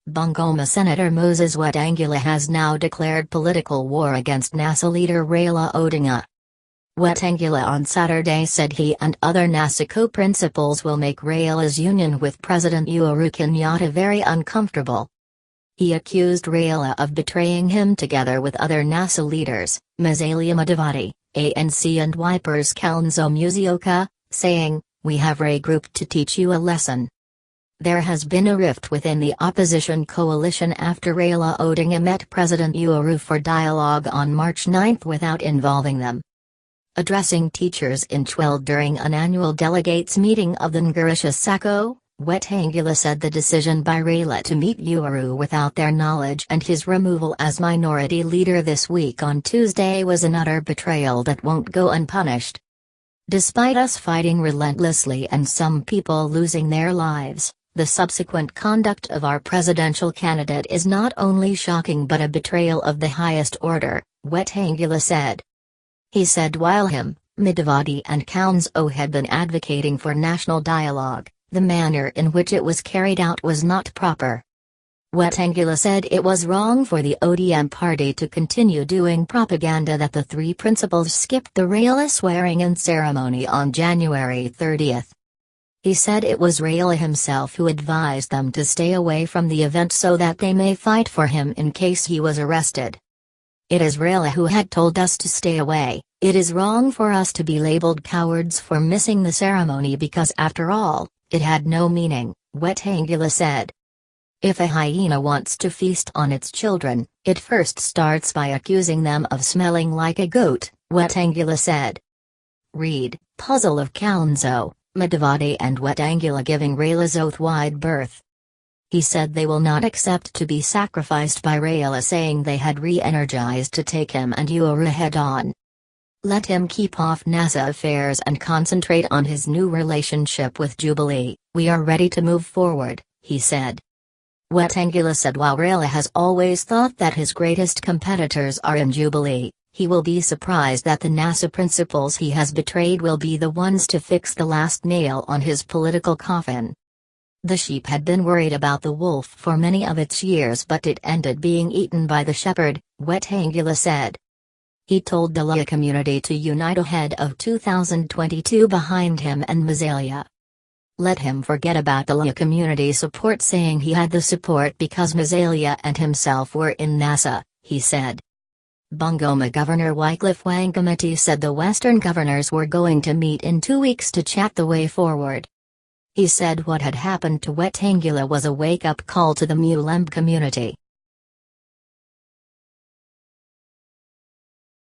Bungoma Senator Moses Wetang'ula has now declared political war against NASA leader Raila Odinga. Wetang'ula on Saturday said he and other NASA co-principals will make Raila's union with President Uhuru Kenyatta very uncomfortable. He accused Raila of betraying him together with other NASA leaders, Musalia Mudavadi, ANC and Wiper's Kalonzo Musyoka, saying, "We have regrouped to teach you a lesson." There has been a rift within the opposition coalition after Raila Odinga met President Uhuru for dialogue on March 9 without involving them. Addressing teachers in Chwele during an annual delegates meeting of the Ngarisha Sacco, Wetangula said the decision by Raila to meet Uhuru without their knowledge and his removal as minority leader this week on Tuesday was an utter betrayal that won't go unpunished. Despite us fighting relentlessly and some people losing their lives, the subsequent conduct of our presidential candidate is not only shocking but a betrayal of the highest order, Wetangula said. He said while him, Mudavadi and Kalonzo had been advocating for national dialogue, the manner in which it was carried out was not proper. Wetangula said it was wrong for the ODM party to continue doing propaganda that the three principals skipped the Raila swearing-in ceremony on January 30. He said it was Raila himself who advised them to stay away from the event so that they may fight for him in case he was arrested. It is Raila who had told us to stay away. It is wrong for us to be labeled cowards for missing the ceremony because after all, it had no meaning, Wetangula said. If a hyena wants to feast on its children, it first starts by accusing them of smelling like a goat, Wetangula said. Read, Puzzle of Kalonzo, Mudavadi and Wetangula giving Raila's oath wide berth. He said they will not accept to be sacrificed by Raila, saying they had re-energized to take him and Uhuru head-on. Let him keep off NASA affairs and concentrate on his new relationship with Jubilee. We are ready to move forward, he said. Wetangula said while Raila has always thought that his greatest competitors are in Jubilee, he will be surprised that the NASA principals he has betrayed will be the ones to fix the last nail on his political coffin. The sheep had been worried about the wolf for many of its years, but it ended being eaten by the shepherd, Wetangula said. He told the Luo community to unite ahead of 2022 behind him and Musalia. Let him forget about the Luo community support, saying he had the support because Musalia and himself were in NASA, he said. Bungoma Governor Wycliffe Wangamati said the Western governors were going to meet in 2 weeks to chat the way forward. He said what had happened to Wetangula was a wake-up call to the Mulemb community.